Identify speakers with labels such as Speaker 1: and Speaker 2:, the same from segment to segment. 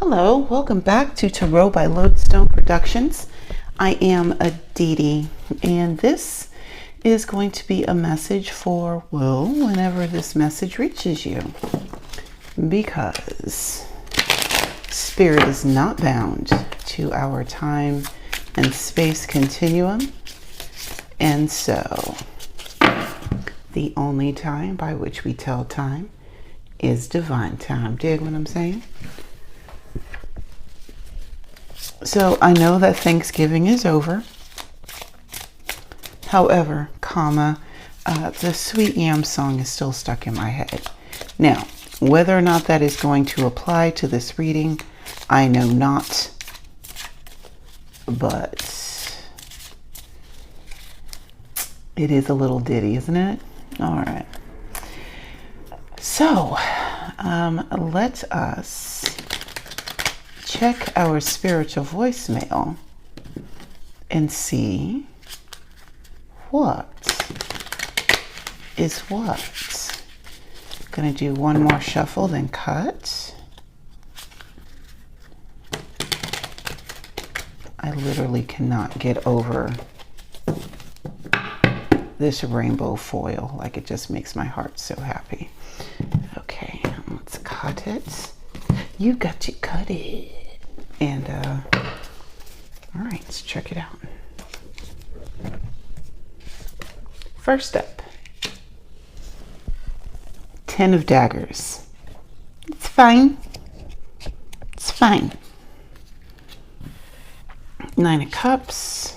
Speaker 1: Hello, welcome back to Tarot by Lodestone Productions. I am Aditi, and this is going to be a message for, well, whenever this message reaches you, because Spirit is not bound to our time and space continuum, and so the only time by which we tell time is divine time. Dig what I'm saying? So I know that Thanksgiving is over. However, the Sweet Yam song is still stuck in my head. Now, whether or not that is going to apply to this reading, I know not. But it is a little ditty, isn't it? All right. So, let us check our spiritual voicemail and see what is what. Gonna do one more shuffle, then cut. I literally cannot get over this rainbow foil. Like, it just makes my heart so happy. Okay, let's cut it. You got to cut it. And, all right, let's check it out. First up, 10 of Daggers. It's fine. It's fine. 9 of Cups.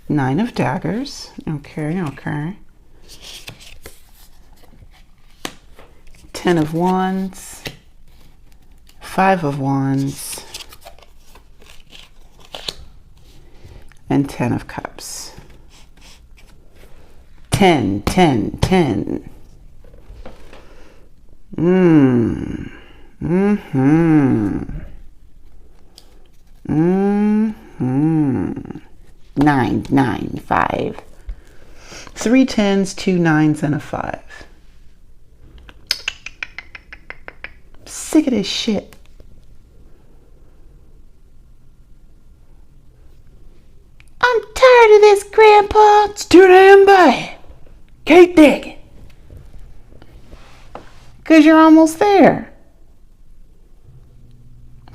Speaker 1: 9 of Daggers. Okay, okay. 10 of Wands. 5 of Wands. And 10 of Cups. 10, 10, 10. 9, 9, 5. 3 10s, 2 9s, and a 5. Sick of this shit. I'm tired of this, Grandpa. It's too damn bad. Keep digging. Because you're almost there.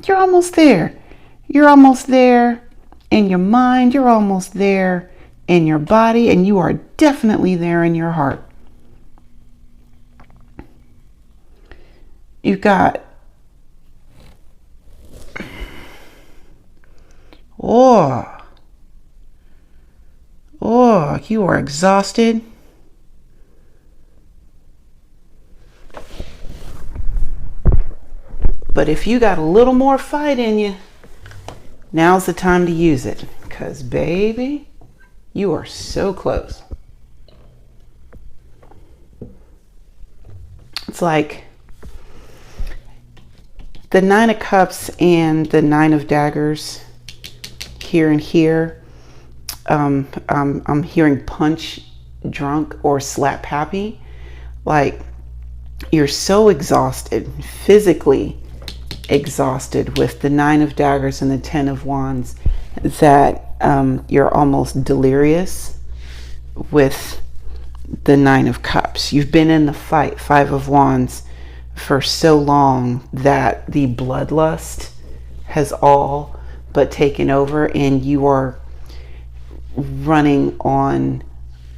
Speaker 1: You're almost there. You're almost there in your mind. You're almost there in your body. And you are definitely there in your heart. You've got... Oh, you are exhausted. But if you got a little more fight in you, now's the time to use it. Because, baby, you are so close. It's like the 9 of Cups and the 9 of Daggers here and here. I'm hearing punch drunk or slap happy. Like, you're so exhausted, physically exhausted with the 9 of Daggers and the 10 of Wands, that you're almost delirious with the 9 of Cups. You've been in the fight, 5 of Wands, for so long that the bloodlust has all but taken over, and you are running on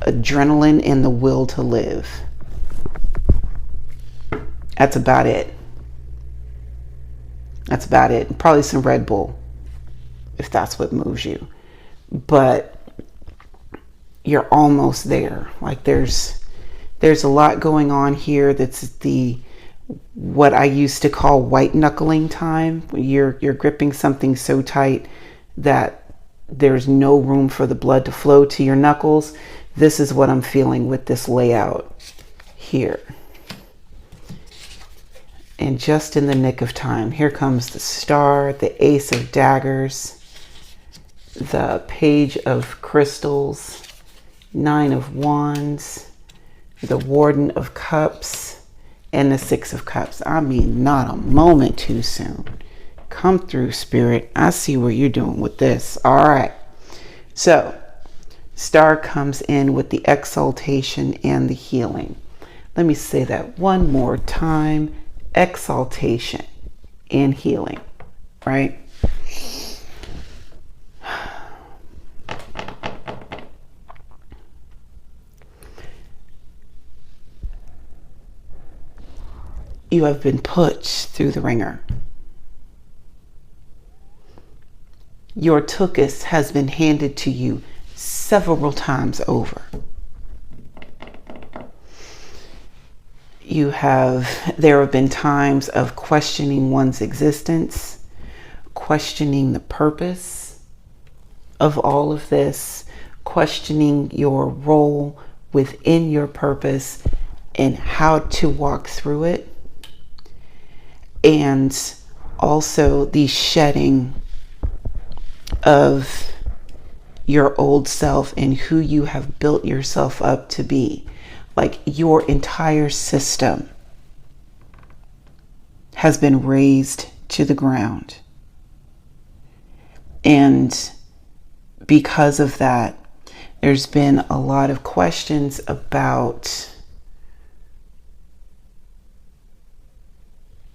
Speaker 1: adrenaline and the will to live. That's about it. That's about it. Probably some Red Bull, if that's what moves you. But you're almost there. Like, there's a lot going on here. That's what I used to call white knuckling time. You're gripping something so tight that there's no room for the blood to flow to your knuckles. This is what I'm feeling with this layout here. And just in the nick of time, here comes the Star, the Ace of Daggers, the Page of Crystals, 9 of Wands, the Warden of Cups, and the Six of Cups. I mean, not a moment too soon. Come through, Spirit. I see what you're doing with this. All right. So, Star comes in with the exaltation and the healing. Let me say that one more time. Exaltation and healing, right? You have been put through the ringer. Your tuchus has been handed to you several times over. There have been times of questioning one's existence, questioning the purpose of all of this, questioning your role within your purpose and how to walk through it. And also the shedding of your old self and who you have built yourself up to be. Like your entire system has been razed to the ground. And because of that, there's been a lot of questions about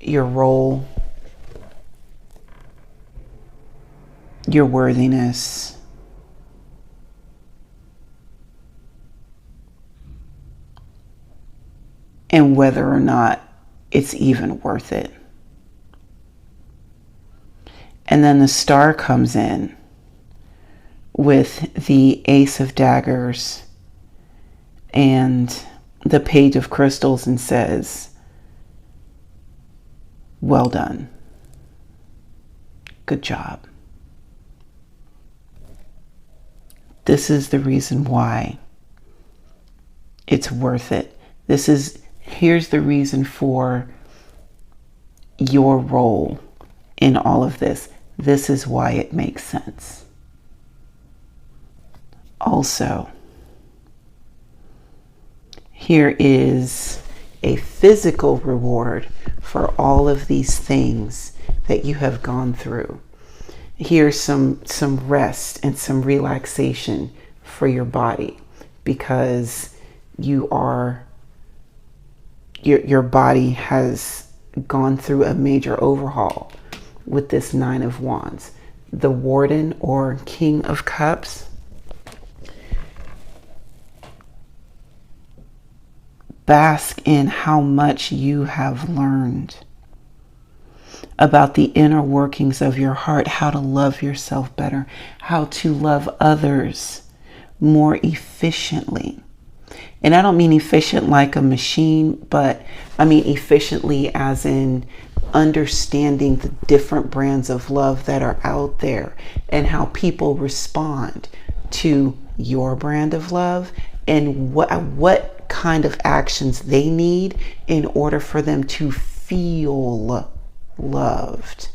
Speaker 1: your role, your worthiness, and whether or not it's even worth it. And then the Star comes in with the Ace of Daggers and the Page of Crystals and says, well done. Good job. This is the reason why it's worth it. Here's the reason for your role in all of this. This is why it makes sense. Also, here is a physical reward for all of these things that you have gone through. Here's some rest and some relaxation for your body, because your body has gone through a major overhaul with this Nine of Wands. The Warden or King of Cups bask in how much you have learned about the inner workings of your heart, how to love yourself better, how to love others more efficiently. And I don't mean efficient like a machine, but I mean efficiently as in understanding the different brands of love that are out there and how people respond to your brand of love and what kind of actions they need in order for them to feel loved.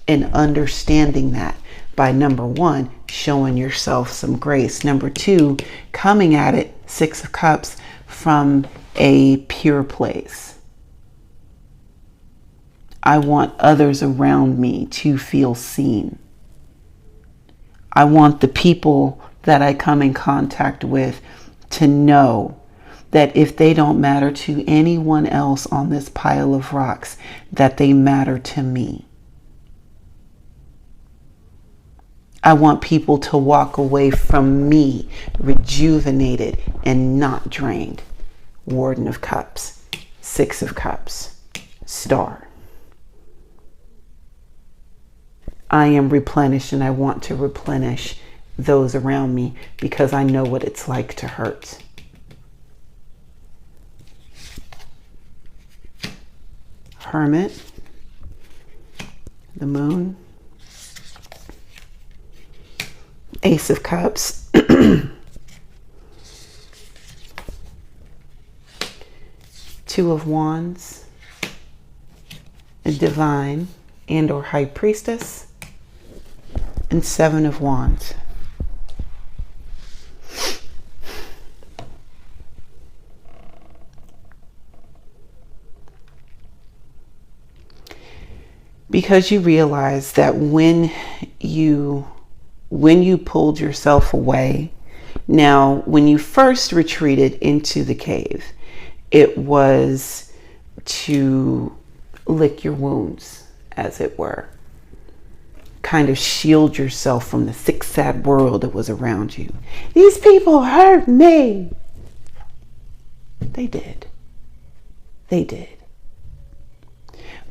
Speaker 1: And understanding that by, number one, showing yourself some grace. Number two, coming at it, Six of Cups, from a pure place. I want others around me to feel seen. I want the people that I come in contact with to know that if they don't matter to anyone else on this pile of rocks, that they matter to me. I want people to walk away from me rejuvenated and not drained. Warden of Cups, Six of Cups, Star. I am replenished, and I want to replenish those around me because I know what it's like to hurt. Hermit, the Moon, Ace of Cups, Two of Wands, a Divine and or High Priestess, and Seven of Wands. Because you realize that when you pulled yourself away, now when you first retreated into the cave, it was to lick your wounds, as it were. Kind of shield yourself from the sick, sad world that was around you. These people hurt me. They did. They did.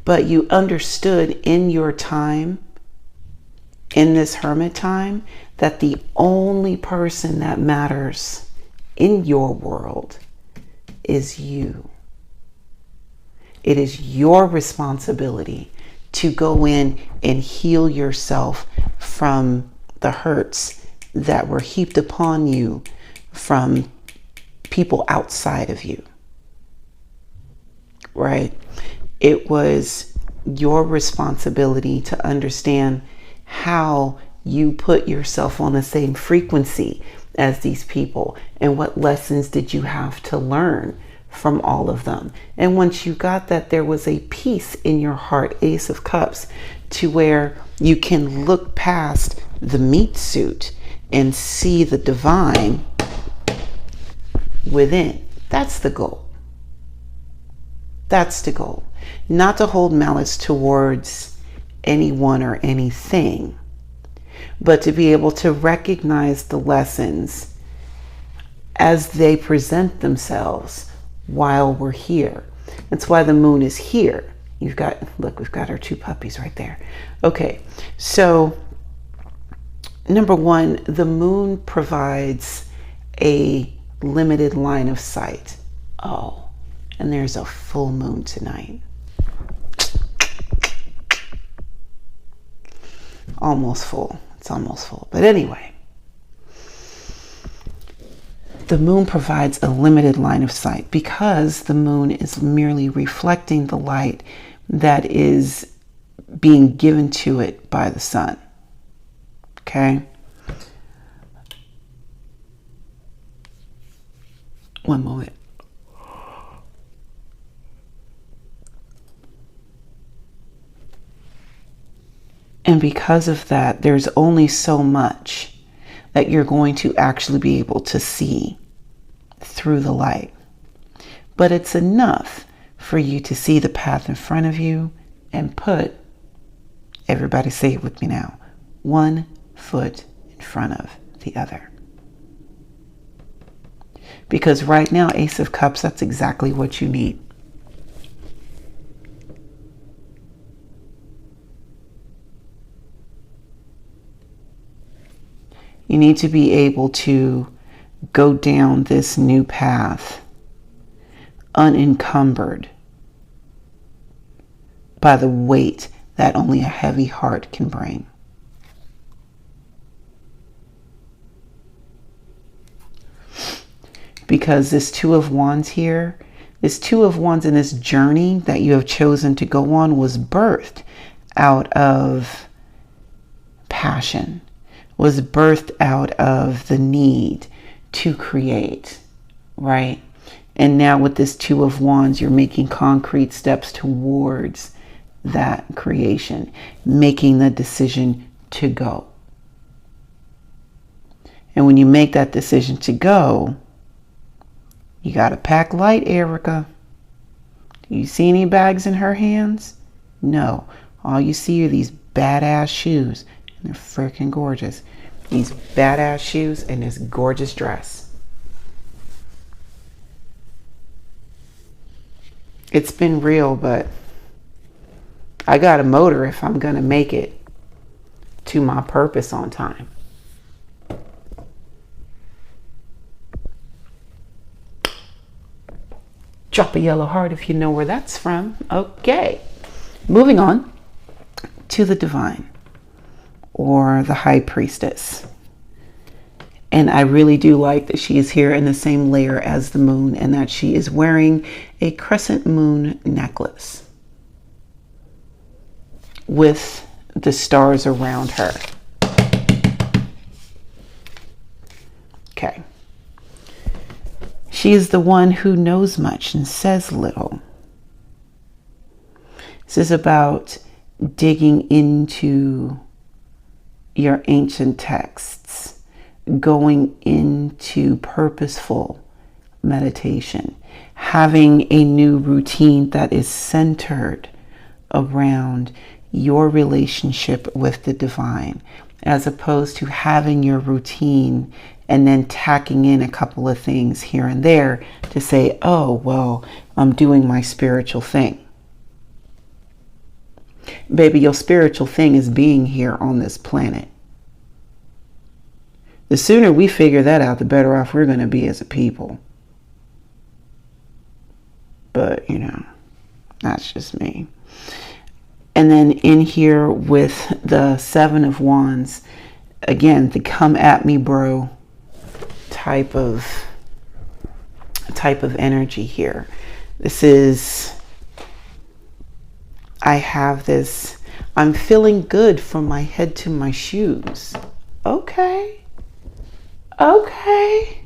Speaker 1: But you understood in your time, in this hermit time, that the only person that matters in your world is you. It is your responsibility to go in and heal yourself from the hurts that were heaped upon you from people outside of you, right? It was your responsibility to understand how you put yourself on the same frequency as these people, and what lessons did you have to learn from all of them. And once you got that, there was a peace in your heart, Ace of Cups, to where you can look past the meat suit and see the divine within. That's the goal. That's the goal. Not to hold malice towards anyone or anything, but to be able to recognize the lessons as they present themselves while we're here. That's why the moon is here. You've got, look, we've got our two puppies right there. Okay, so number one, the moon provides a limited line of sight. Oh, and there's a full moon tonight. Almost full. It's almost full. But anyway, the moon provides a limited line of sight because the moon is merely reflecting the light that is being given to it by the sun. Okay? One moment. And because of that, there's only so much that you're going to actually be able to see through the light. But it's enough for you to see the path in front of you and put, everybody say it with me now, 1 foot in front of the other. Because right now, Ace of Cups, that's exactly what you need. You need to be able to go down this new path unencumbered by the weight that only a heavy heart can bring. Because this Two of Wands here, this Two of Wands in this journey that you have chosen to go on was birthed out of passion, was birthed out of the need to create, right? And now with this Two of Wands, you're making concrete steps towards that creation, making the decision to go. And when you make that decision to go, you got to pack light, Erica. Do you see any bags in her hands? No. All you see are these badass shoes. And they're freaking gorgeous. These badass shoes and this gorgeous dress. It's been real, but I got a motor if I'm going to make it to my purpose on time. Drop a yellow heart if you know where that's from. Okay. Moving on to the divine or the high priestess. And I really do like that she is here in the same layer as the moon and that she is wearing a crescent moon necklace with the stars around her. Okay. She is the one who knows much and says little. This is about digging into your ancient texts, going into purposeful meditation, having a new routine that is centered around your relationship with the divine, as opposed to having your routine and then tacking in a couple of things here and there to say, oh, well, I'm doing my spiritual thing. Baby, your spiritual thing is being here on this planet. The sooner we figure that out, the better off we're going to be as a people. But, you know, that's just me. And then in here with the Seven of Wands, again, the come at me bro type of energy here. This is, I have this, I'm feeling good from my head to my shoes. Okay. Okay.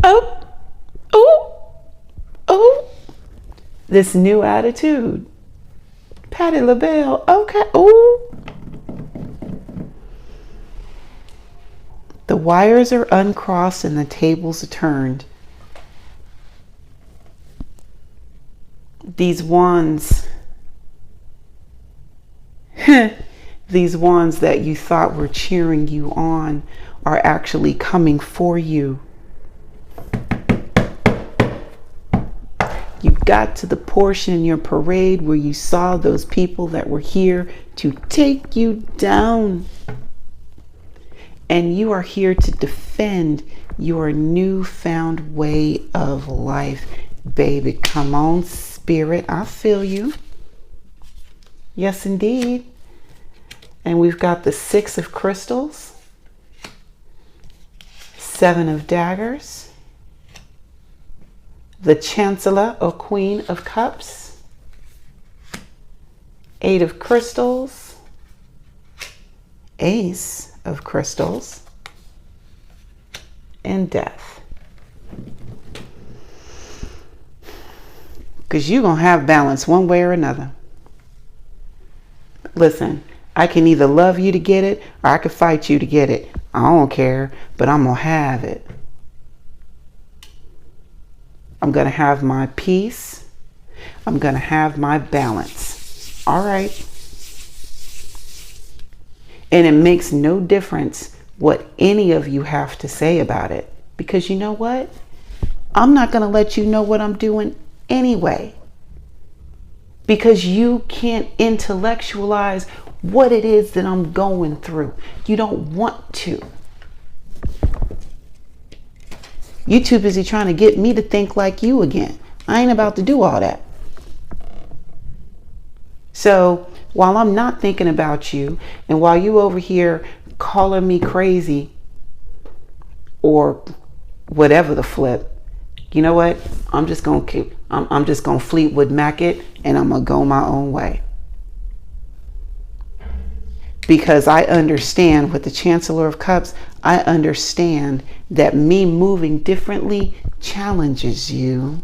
Speaker 1: Oh. This new attitude. Patti LaBelle. Okay. Oh. The wires are uncrossed and the tables are turned. These wands, these wands that you thought were cheering you on are actually coming for you. You got to the portion in your parade where you saw those people that were here to take you down. And you are here to defend your newfound way of life. Baby, come on, spirit. I feel you. Yes, indeed. And we've got the Six of Crystals, Seven of Daggers, the Chancellor or Queen of Cups, Eight of Crystals, Ace of Crystals, and Death. Because you're going to have balance one way or another. Listen, I can either love you to get it or I can fight you to get it. I don't care, but I'm going to have it. I'm going to have my peace. I'm going to have my balance. All right. And it makes no difference what any of you have to say about it. Because you know what? I'm not going to let you know what I'm doing anyway. Because you can't intellectualize what it is that I'm going through. You don't want to. You too busy trying to get me to think like you again. I ain't about to do all that. So while I'm not thinking about you, and while you over here calling me crazy or whatever the flip, you know what? I'm just gonna Fleetwood Mac it, and I'm gonna go my own way. Because I understand with the Chancellor of Cups, I understand that me moving differently challenges you.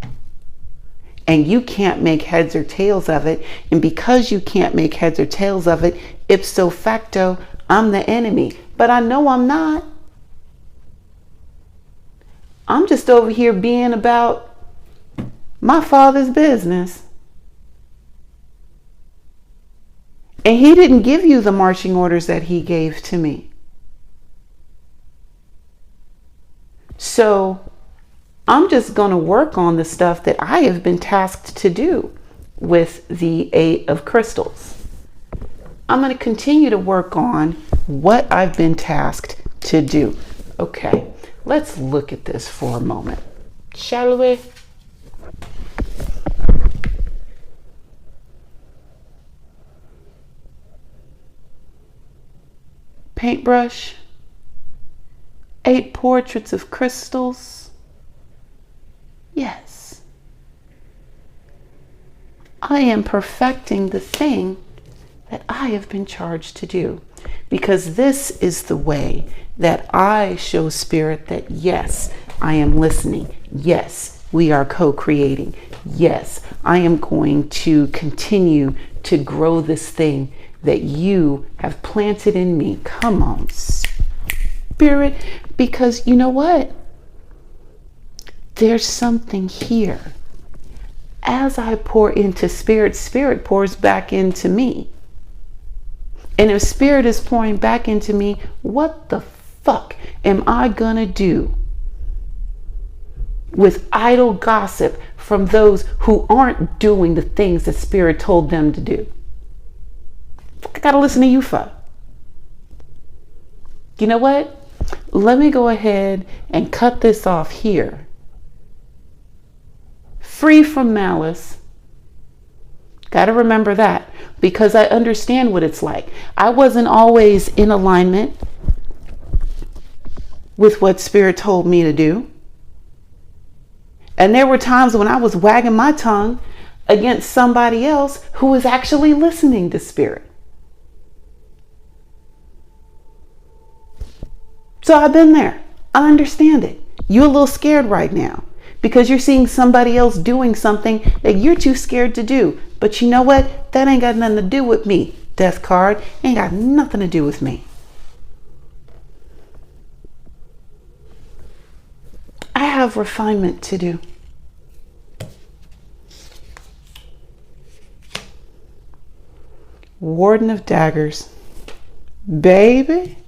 Speaker 1: And you can't make heads or tails of it. And because you can't make heads or tails of it, ipso facto, I'm the enemy. But I know I'm not. I'm just over here being about my Father's business. And He didn't give you the marching orders that He gave to me. So I'm just going to work on the stuff that I have been tasked to do with the Eight of Crystals. I'm going to continue to work on what I've been tasked to do. Okay, let's look at this for a moment, shall we? Paintbrush, 8 portraits of crystals. Yes, I am perfecting the thing that I have been charged to do, because this is the way that I show spirit that yes, I am listening. Yes, we are co-creating. Yes, I am going to continue to grow this thing that you have planted in me. Come on, Spirit, because you know what? There's something here. As I pour into Spirit, Spirit pours back into me. And if Spirit is pouring back into me, what the fuck am I gonna do with idle gossip from those who aren't doing the things that Spirit told them to do? I gotta listen to you for. You know what? Let me go ahead and cut this off here. Free from malice. Gotta remember that, because I understand what it's like. I wasn't always in alignment with what Spirit told me to do. And there were times when I was wagging my tongue against somebody else who was actually listening to Spirit. So I've been there. I understand it. You're a little scared right now because you're seeing somebody else doing something that you're too scared to do. But you know what? That ain't got nothing to do with me. Death card ain't got nothing to do with me. I have refinement to do. Warden of Daggers. Baby.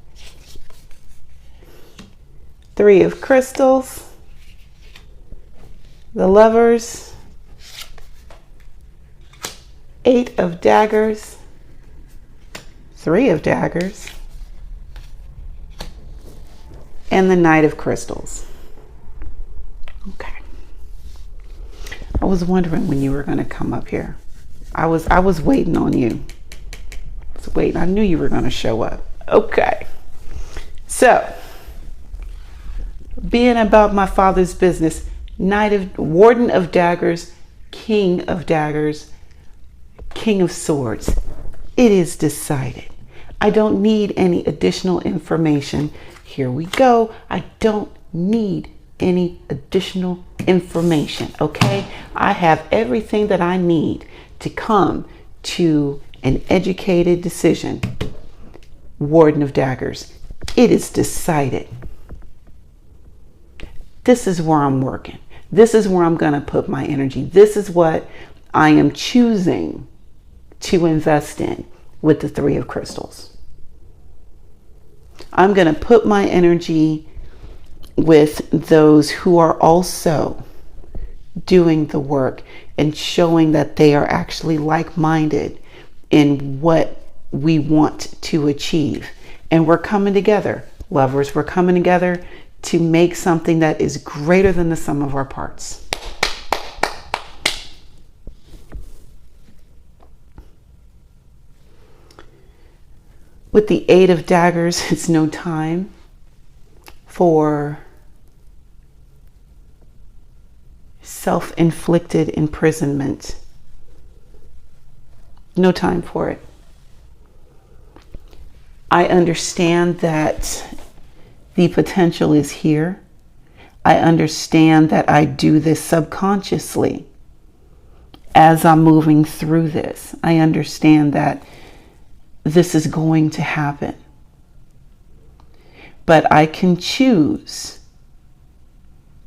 Speaker 1: 3 of Crystals. The Lovers. 8 of Daggers. 3 of Daggers. And the Knight of Crystals. Okay. I was wondering when you were going to come up here. I was waiting on you. I was waiting. I knew you were going to show up. Okay. So, being about my Father's business, Warden of Daggers, King of Daggers, King of Swords. It is decided. I don't need any additional information. Here we go. I don't need any additional information, okay? I have everything that I need to come to an educated decision. Warden of Daggers, it is decided. This is where I'm working. This is where I'm going to put my energy. This is what I am choosing to invest in with the 3 of Crystals. I'm going to put my energy with those who are also doing the work and showing that they are actually like-minded in what we want to achieve. And we're coming together. Lovers, we're coming together to make something that is greater than the sum of our parts. With the 8 of Daggers, it's no time for self-inflicted imprisonment. No time for it. I understand that the potential is here. I understand that I do this subconsciously as I'm moving through this. I understand that this is going to happen. But I can choose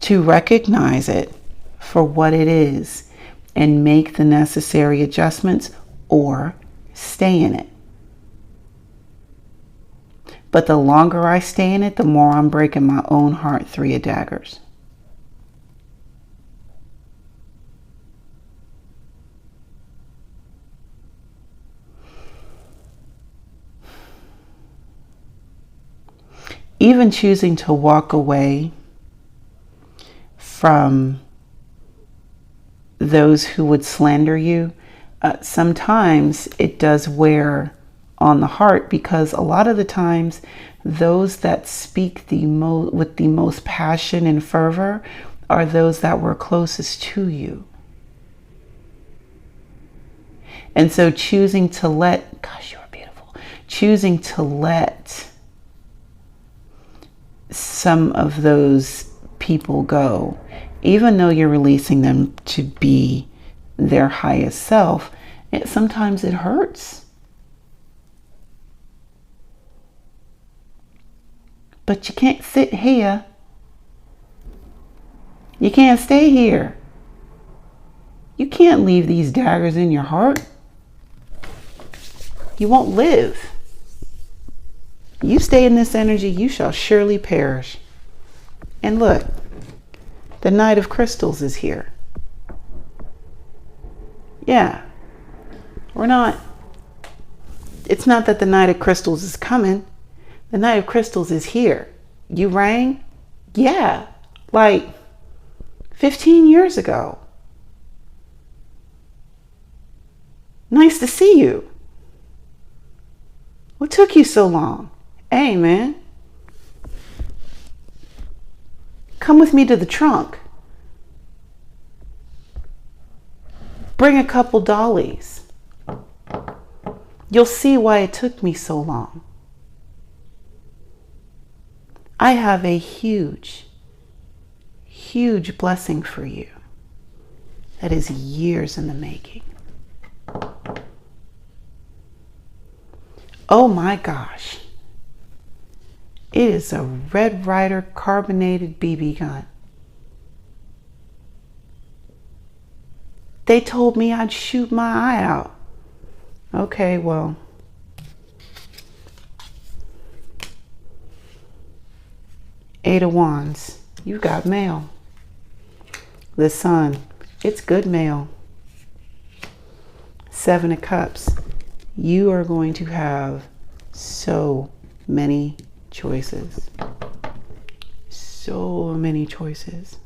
Speaker 1: to recognize it for what it is and make the necessary adjustments or stay in it. But the longer I stay in it, the more I'm breaking my own heart. 3 of Daggers. Even choosing to walk away from those who would slander you, sometimes it does wear on the heart, because a lot of the times those that speak with the most passion and fervor are those that were closest to you. And so choosing to let, gosh, you're beautiful, choosing to let some of those people go even though you're releasing them to be their highest self, sometimes it hurts. But you can't sit here. You can't stay here. You can't leave these daggers in your heart. You won't live. You stay in this energy, you shall surely perish. And look, the Knight of Crystals is here. Yeah. It's not that the Knight of Crystals is coming. The Knight of Crystals is here. You rang? Yeah. Like 15 years ago. Nice to see you. What took you so long? Hey, man. Come with me to the trunk. Bring a couple dollies. You'll see why it took me so long. I have a huge, huge blessing for you that is years in the making. Oh my gosh. It is a Red Ryder carbonated BB gun. They told me I'd shoot my eye out. Okay, well. Eight of Wands. You got mail. The Sun. It's good mail. Seven of Cups. You are going to have so many choices. So many choices.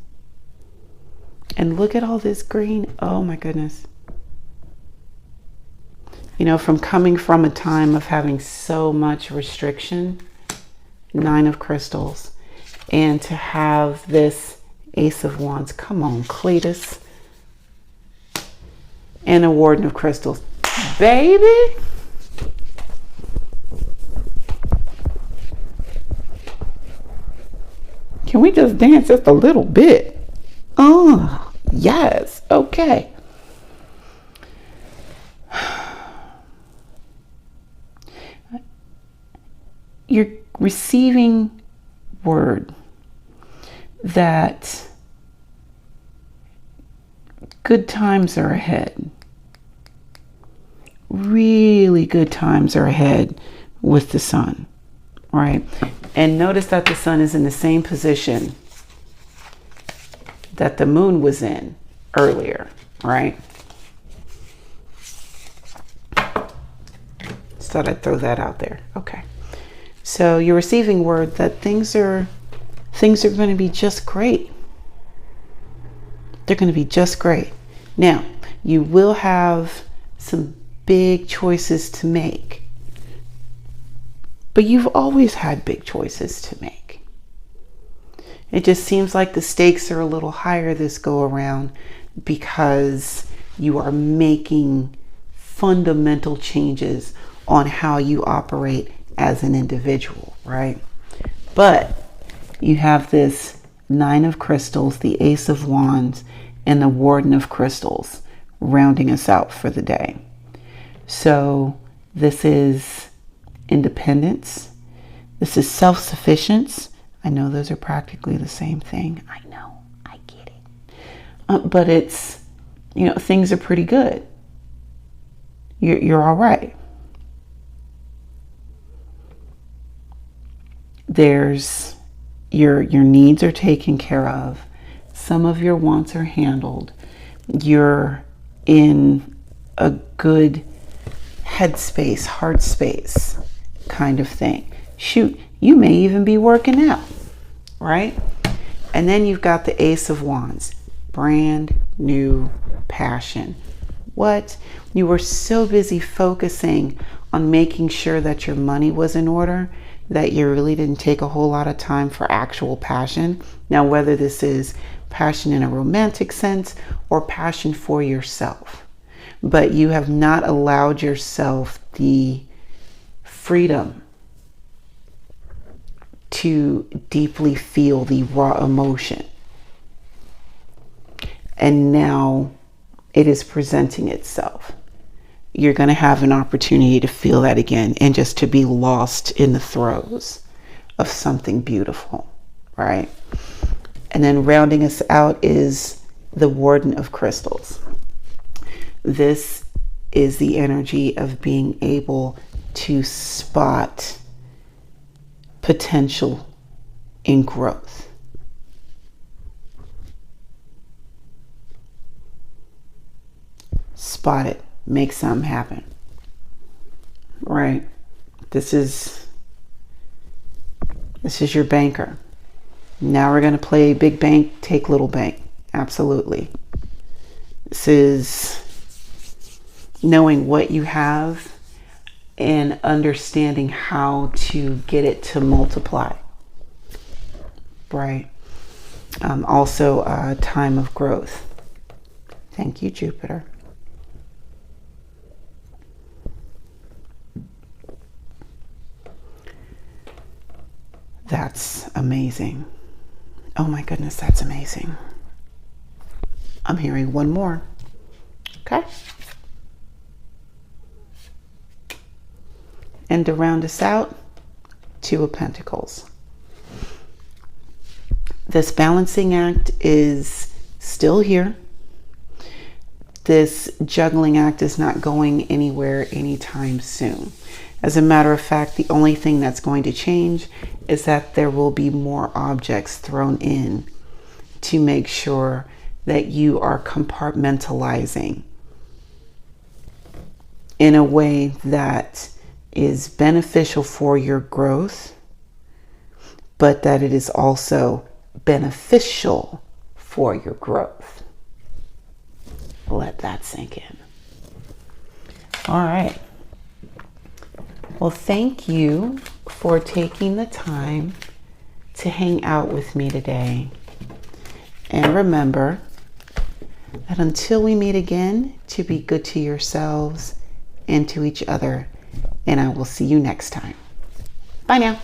Speaker 1: And look at all this green. Oh my goodness. You know, from coming from a time of having so much restriction, Nine of Crystals, and to have this Ace of Wands. Come on, Cletus. And a Warden of Crystals. Baby. Can we just dance just a little bit? Oh, yes. Okay. You're receiving word that good times are ahead. Really good times are ahead with the Sun, right? And notice that the Sun is in the same position that the Moon was in earlier, right? Just thought I'd throw that out there. Okay. So you're receiving word that things are going to be just great. They're going to be just great. Now, you will have some big choices to make. But you've always had big choices to make. It just seems like the stakes are a little higher this go around because you are making fundamental changes on how you operate as an individual, right? But you have this Nine of Crystals, the Ace of Wands, and the Warden of Crystals rounding us out for the day. So this is independence. This is self-sufficiency. I know those are practically the same thing. I know, I get it. But it's, you know, things are pretty good. You're all right. There's your needs are taken care of. Some of your wants are handled. You're in a good headspace, heart space kind of thing. Shoot, you may even be working out, right? And then you've got the Ace of Wands, brand new passion. What? You were so busy focusing on making sure that your money was in order that you really didn't take a whole lot of time for actual passion. Now, whether this is passion in a romantic sense or passion for yourself, but you have not allowed yourself the freedom to deeply feel the raw emotion and now it is presenting itself. You're going to have an opportunity to feel that again and just to be lost in the throes of something beautiful, right? And then rounding us out is the Warden of Crystals. This is the energy of being able to spot potential in growth. Spot it. Make something happen. Right? This is your banker. Now we're going to play big bank, take little bank. Absolutely. This is knowing what you have and understanding how to get it to multiply. Right? Also a time of growth. Thank you, Jupiter. That's amazing. Oh my goodness, that's amazing. I'm hearing one more. Okay. And to round us out, Two of Pentacles. This balancing act is still here. This juggling act is not going anywhere anytime soon. As a matter of fact, the only thing that's going to change is that there will be more objects thrown in to make sure that you are compartmentalizing in a way that is beneficial for your growth, but that it is also beneficial for your growth. Let that sink in. All right. Well, thank you for taking the time to hang out with me today. And remember that until we meet again, to be good to yourselves and to each other. And I will see you next time. Bye now.